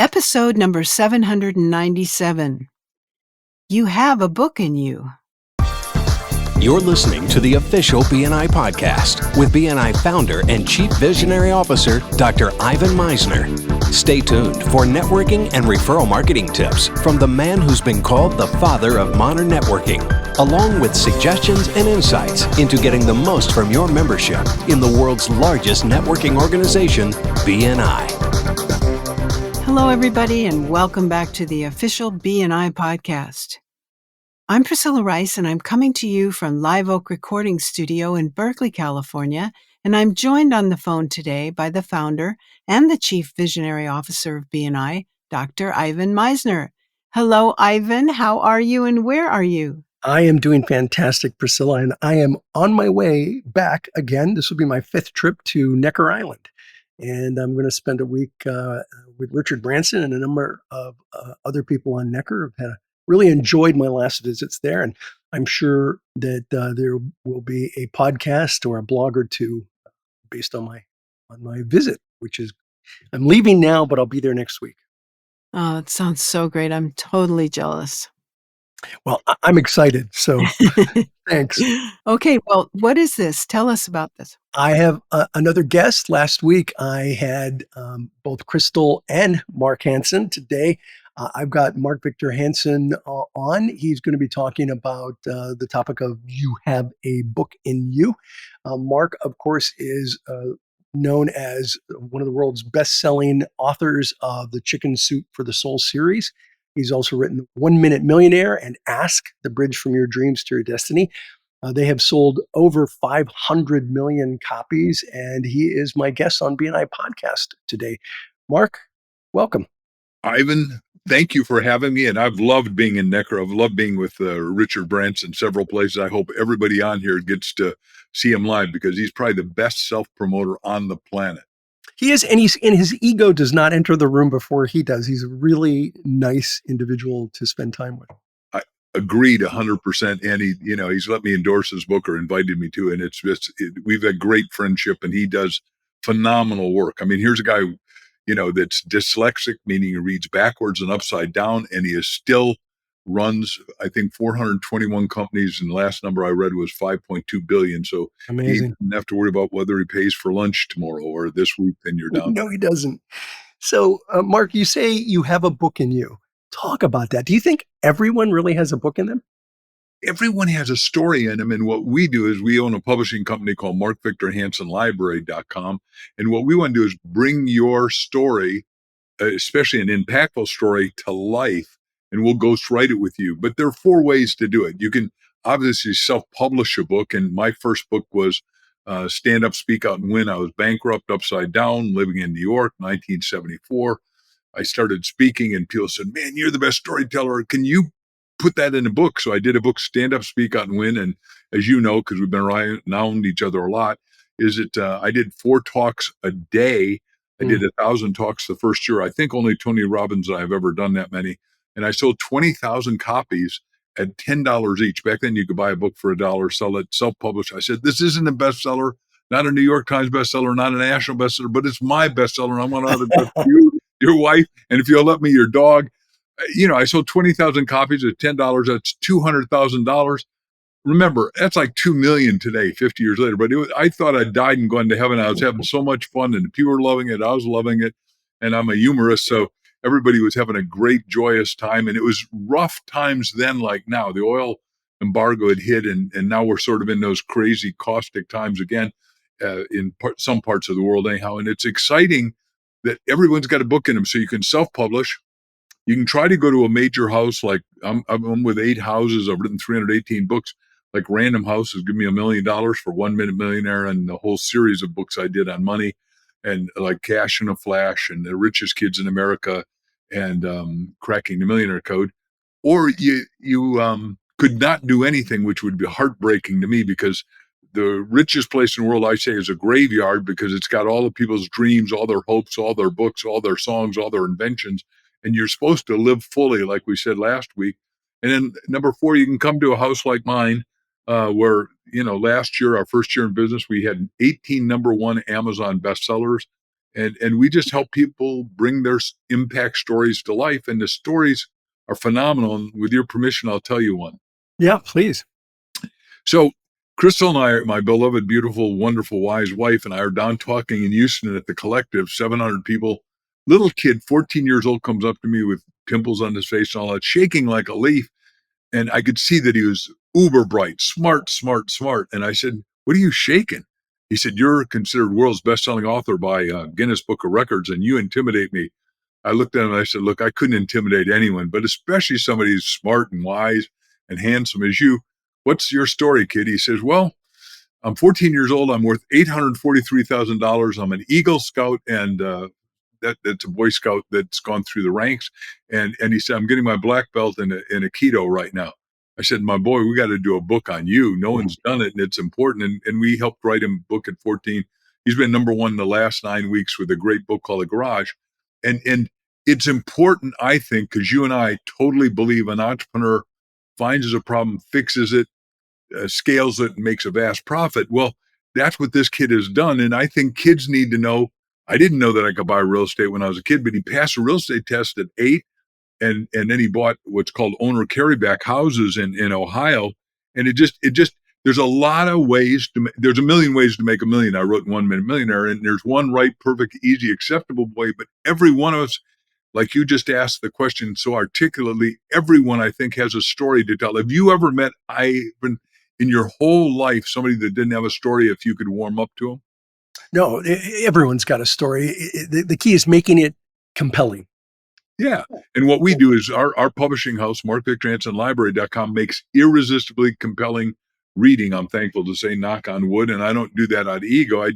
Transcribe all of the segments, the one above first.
Episode number 797. You have a book in you. You're listening to the official BNI podcast with BNI founder and Chief Visionary Officer, Dr. Ivan Misner. Stay tuned for networking and referral marketing tips from the man who's been called the father of modern networking, along with suggestions and insights into getting the most from your membership in the world's largest networking organization, BNI. Hello, everybody, and welcome back to the official BNI podcast. I'm Priscilla Rice, and I'm coming to you from Live Oak Recording Studio in Berkeley, California, and I'm joined on the phone today by the founder and the Chief Visionary Officer of BNI, Dr. Ivan Misner. Hello, Ivan. How are you, and where are you? I am doing fantastic, Priscilla, and I am on my way back again. This will be my fifth trip to Necker Island, and I'm going to spend a week with Richard Branson and a number of other people on Necker. I've really enjoyed my last visits there, and I'm sure that there will be a podcast or a blog or two based on my visit, which is I'm leaving now, but I'll be there next week. Oh, it sounds so great. I'm totally jealous. Well, I'm excited, so thanks. Okay, well, what is this? Tell us about this. I have another guest. Last week, I had both Crystal and Mark Hansen. Today, I've got Mark Victor Hansen on. He's going to be talking about the topic of You Have a Book in You. Mark, of course, is known as one of the world's best-selling authors of the Chicken Soup for the Soul series. He's also written 1 Minute Millionaire and Ask, the Bridge from Your Dreams to Your Destiny. They have sold over 500 million copies, and he is my guest on BNI Podcast today. Mark, welcome. Ivan, thank you for having me, and I've loved being in Necker. I've loved being with Richard Branson several places. I hope everybody on here gets to see him live because he's probably the best self-promoter on the planet. He is, and his ego does not enter the room before he does. He's a really nice individual to spend time with. I agreed 100%, and he's let me endorse his book or invited me to, and we've had great friendship, and he does phenomenal work. I mean, here's a guy, that's dyslexic, meaning he reads backwards and upside down, and he is still runs, I think, 421 companies, and the last number I read was 5.2 billion. So amazing. He doesn't have to worry about whether he pays for lunch tomorrow or this week, then you're down. No, he doesn't. So, Mark, you say you have a book in you. Talk about that. Do you think everyone really has a book in them? Everyone has a story in them. And what we do is we own a publishing company called MarkVictorHansenLibrary.com. And what we want to do is bring your story, especially an impactful story, to life. And we'll ghostwrite it with you. But there are 4 ways to do it. You can obviously self-publish a book. And my first book was Stand Up, Speak Out, and Win. I was bankrupt, upside down, living in New York, 1974. I started speaking and people said, man, you're the best storyteller. Can you put that in a book? So I did a book, Stand Up, Speak Out, and Win. And as you know, because we've been around each other a lot, I did 4 talks a day. I did 1,000 talks the first year. I think only Tony Robbins and I have ever done that many. And I sold 20,000 copies at $10 each. Back then, you could buy a book for $1, sell it, self-published. I said, this isn't a bestseller, not a New York Times bestseller, not a national bestseller, but it's my bestseller. And I want to autograph you, your wife, and if you'll let me, your dog. I sold 20,000 copies at $10. That's $200,000. Remember, that's like 2 million today, 50 years later. But I thought I'd died and gone to heaven. I was having so much fun, and people were loving it. I was loving it, and I'm a humorist, so everybody was having a great, joyous time. And it was rough times then, like now. The oil embargo had hit, and now we're sort of in those crazy, caustic times again in some parts of the world, anyhow. And it's exciting that everyone's got a book in them, so you can self-publish. You can try to go to a major house. Like I'm with 8 houses. I've written 318 books. Like Random House has given me $1 million for 1 Minute Millionaire and the whole series of books I did on money, and like Cash in a Flash and The Richest Kids in America and Cracking the Millionaire Code. Or you could not do anything, which would be heartbreaking to me, because the richest place in the world, I say, is a graveyard, because it's got all the people's dreams, all their hopes, all their books, all their songs, all their inventions. And you're supposed to live fully, like we said last week. And then number 4, you can come to a house like mine, where, last year, our first year in business, we had 18 number 1 Amazon bestsellers. And we just help people bring their impact stories to life. And the stories are phenomenal. And with your permission, I'll tell you one. Yeah, please. So Crystal and I, my beloved, beautiful, wonderful, wise wife, and I are down talking in Houston at the Collective, 700 people. Little kid, 14 years old, comes up to me with pimples on his face and all that, shaking like a leaf. And I could see that he was uber bright, smart, smart, smart. And I said, "What are you shaking?" He said, "You're considered world's best-selling author by Guinness Book of Records, and you intimidate me." I looked at him and I said, "Look, I couldn't intimidate anyone, but especially somebody who's smart and wise and handsome as you. What's your story, kid?" He says, "Well, I'm 14 years old. I'm worth $843,000. I'm an Eagle Scout, and that's a Boy Scout that's gone through the ranks." And he said, "I'm getting my black belt in Aikido right now." I said, "My boy, we got to do a book on you. No one's done it, and it's important." And we helped write him a book at 14. He's been number one in the last 9 weeks with a great book called The Garage. And it's important, I think, because you and I totally believe an entrepreneur finds a problem, fixes it, scales it, and makes a vast profit. Well, that's what this kid has done. And I think kids need to know. I didn't know that I could buy real estate when I was a kid, but he passed a real estate test at 8. And then he bought what's called owner carryback houses in Ohio. And it just, there's a lot of ways there's a million ways to make a million. I wrote 1 Minute Millionaire, and there's one right, perfect, easy, acceptable way. But every one of us, like you just asked the question so articulately, everyone I think has a story to tell. Have you ever met Ivan in your whole life, somebody that didn't have a story if you could warm up to them? No, everyone's got a story. The key is making it compelling. Yeah. And what we do is our publishing house, MarkVictorHansonLibrary.com, makes irresistibly compelling reading. I'm thankful to say, knock on wood. And I don't do that out of ego. I've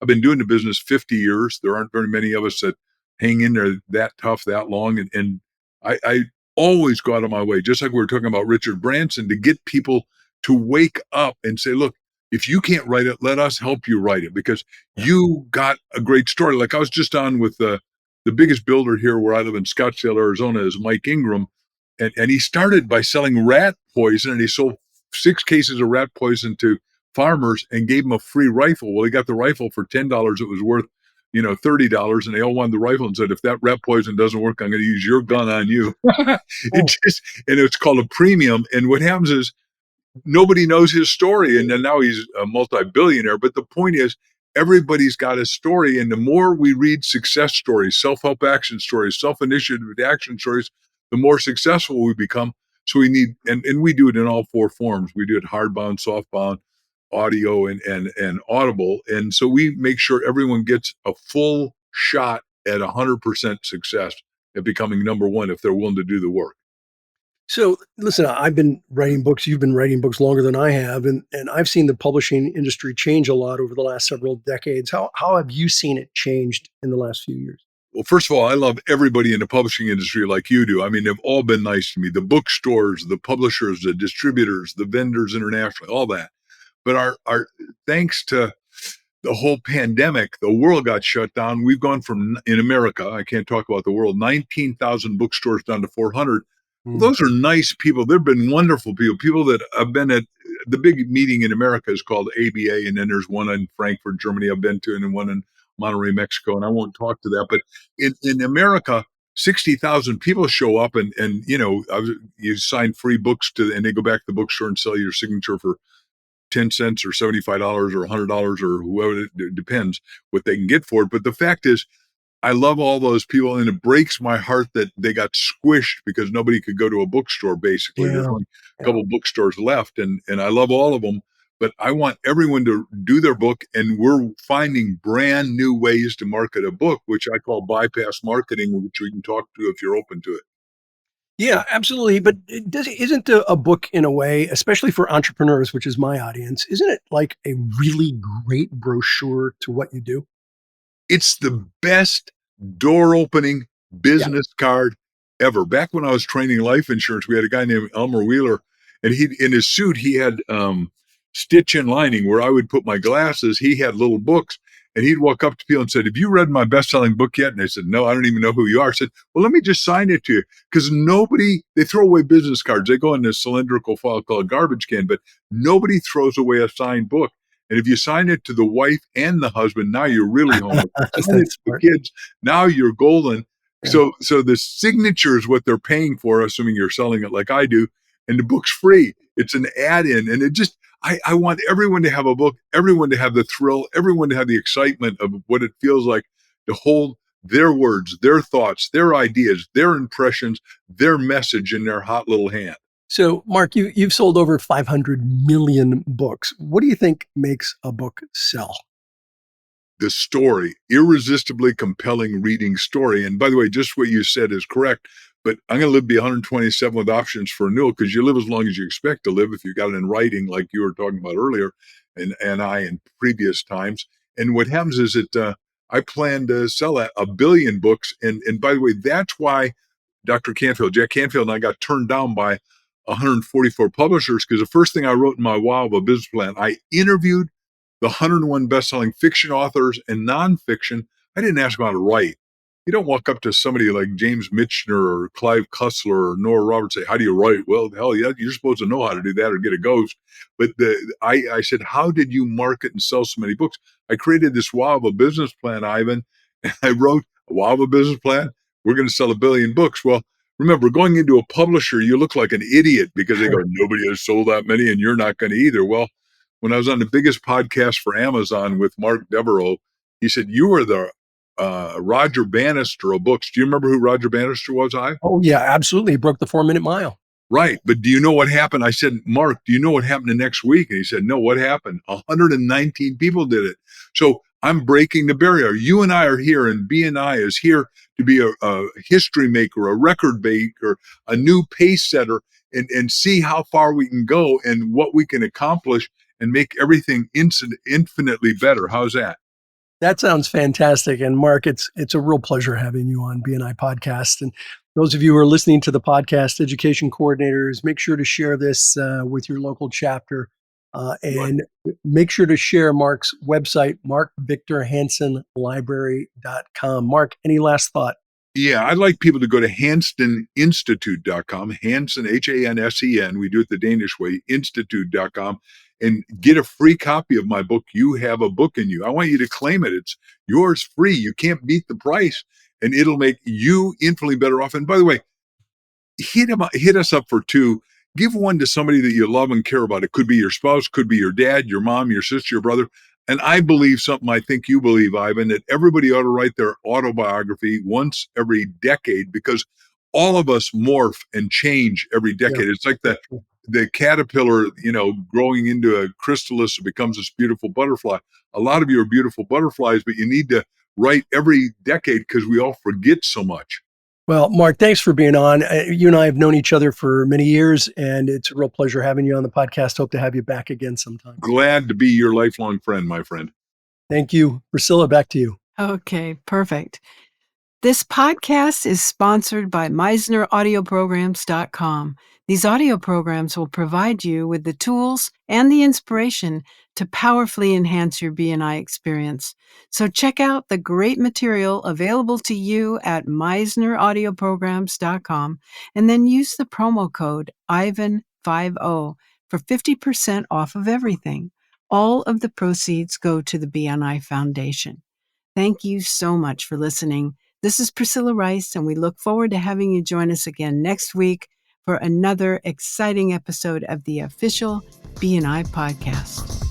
been doing the business 50 years. There aren't very many of us that hang in there that tough, that long. And I always go out of my way, just like we were talking about Richard Branson, to get people to wake up and say, look, if you can't write it, let us help you write it, because you got a great story. Like I was just on with the biggest builder here where I live in Scottsdale, Arizona, is Mike Ingram. And he started by selling rat poison, and he sold 6 cases of rat poison to farmers and gave them a free rifle. Well, he got the rifle for $10. It was worth, $30. And they all wanted the rifle and said, "If that rat poison doesn't work, I'm going to use your gun on you." And it's called a premium. And what happens is nobody knows his story. And then now he's a multi-billionaire. But the point is, everybody's got a story. And the more we read success stories, self-help action stories, self-initiative action stories, the more successful we become. So we need, and we do it in all 4 forms. We do it hardbound, softbound, audio, and audible. And so we make sure everyone gets a full shot at 100% success at becoming number one if they're willing to do the work. So listen, I've been writing books. You've been writing books longer than I have. And I've seen the publishing industry change a lot over the last several decades. How have you seen it changed in the last few years? Well, first of all, I love everybody in the publishing industry like you do. I mean, they've all been nice to me. The bookstores, the publishers, the distributors, the vendors internationally, all that. But our thanks to the whole pandemic, the world got shut down. We've gone from, in America, I can't talk about the world, 19,000 bookstores down to 400. Well, those are nice people. They've been wonderful people that have been at the big meeting in America is called ABA. And then there's one in Frankfurt, Germany I've been to, and then one in Monterrey, Mexico. And I won't talk to that. But in America, 60,000 people show up and you sign free books and they go back to the bookstore and sell your signature for 10 cents or $75 or $100 or whoever, it depends what they can get for it. But the fact is, I love all those people, and it breaks my heart that they got squished because nobody could go to a bookstore, basically. There's only a couple bookstores left, and I love all of them. But I want everyone to do their book, and we're finding brand new ways to market a book, which I call bypass marketing, which we can talk to if you're open to it. Yeah, absolutely. But isn't a book, in a way, especially for entrepreneurs, which is my audience, isn't it like a really great brochure to what you do? It's the best door opening business card ever. Back when I was training life insurance, we had a guy named Elmer Wheeler, and in his suit, he had stitch in lining where I would put my glasses. He had little books, and he'd walk up to people and said, "Have you read my best-selling book yet?" And I said, "No, I don't even know who you are." I said, "Well, let me just sign it to you." Because they throw away business cards. They go in this cylindrical file called a garbage can, but nobody throws away a signed book. And if you sign it to the wife and the husband, now you're really home. If you sign it That's to the smart. kids, now you're golden. Yeah. So the signature is what they're paying for, assuming you're selling it like I do, and the book's free. It's an add-in, and it just I want everyone to have a book, everyone to have the thrill, everyone to have the excitement of what it feels like to hold their words, their thoughts, their ideas, their impressions, their message in their hot little hand. So, Mark, you've sold over 500 million books. What do you think makes a book sell? The story, irresistibly compelling reading story. And by the way, just what you said is correct. But I'm going to live be 127 with options for renewal because you live as long as you expect to live if you got it in writing, like you were talking about earlier, and I in previous times. And what happens is that I plan to sell a billion books. And by the way, that's why Jack Canfield, and I got turned down by 144 publishers because the first thing I wrote in my Wow of a Business Plan, I interviewed the 101 best-selling fiction authors and nonfiction. I didn't ask them how to write. You don't walk up to somebody like James Michener or Clive Cussler or Nora Roberts and say, how do you write? Well, hell yeah, you're supposed to know how to do that or get a ghost. But I said, how did you market and sell so many books? I created this Wow of a Business Plan, Ivan. And I wrote a Wow of a Business Plan. We're going to sell 1 billion books. Well, remember, going into a publisher, you look like an idiot because they go, nobody has sold that many and you're not going to either. Well, when I was on the biggest podcast for Amazon with Mark Devereaux, he said, you are the Roger Bannister of books. Do you remember who Roger Bannister was, I? Oh, yeah, absolutely. He broke the 4-minute mile. Right. But do you know what happened? I said, Mark, do you know what happened the next week? And he said, no, what happened? 119 people did it. So I'm breaking the barrier. You and I are here, and BNI is here to be a history maker, a record maker, a new pace setter, and see how far we can go and what we can accomplish and make everything infinitely better. How's that? That sounds fantastic. And Mark, it's a real pleasure having you on BNI Podcast. And those of you who are listening to the podcast, education coordinators, make sure to share this with your local chapter. And make sure to share Mark's website, markvictorhansenlibrary.com. Mark, any last thought? Yeah, I'd like people to go to hanseninstitute.com, Hansen, Hansen. We do it the Danish way, institute.com, and get a free copy of my book, You Have a Book in You. I want you to claim it. It's yours free. You can't beat the price, and it'll make you infinitely better off. And by the way, hit us up for 2. Give one to somebody that you love and care about. It could be your spouse, could be your dad, your mom, your sister, your brother. And I believe something I think you believe, Ivan, that everybody ought to write their autobiography once every decade because all of us morph and change every decade. Yeah. It's like the caterpillar, growing into a chrysalis, it becomes this beautiful butterfly. A lot of you are beautiful butterflies, but you need to write every decade because we all forget so much. Well, Mark, thanks for being on. You and I have known each other for many years, and it's a real pleasure having you on the podcast. Hope to have you back again sometime. Glad to be your lifelong friend, my friend. Thank you. Priscilla, back to you. Okay, perfect. This podcast is sponsored by MeisnerAudioprograms.com. These audio programs will provide you with the tools and the inspiration to powerfully enhance your BNI experience. So check out the great material available to you at MeisnerAudioprograms.com and then use the promo code IVAN50 for 50% off of everything. All of the proceeds go to the BNI Foundation. Thank you so much for listening. This is Priscilla Rice, and we look forward to having you join us again next week for another exciting episode of the official BNI podcast.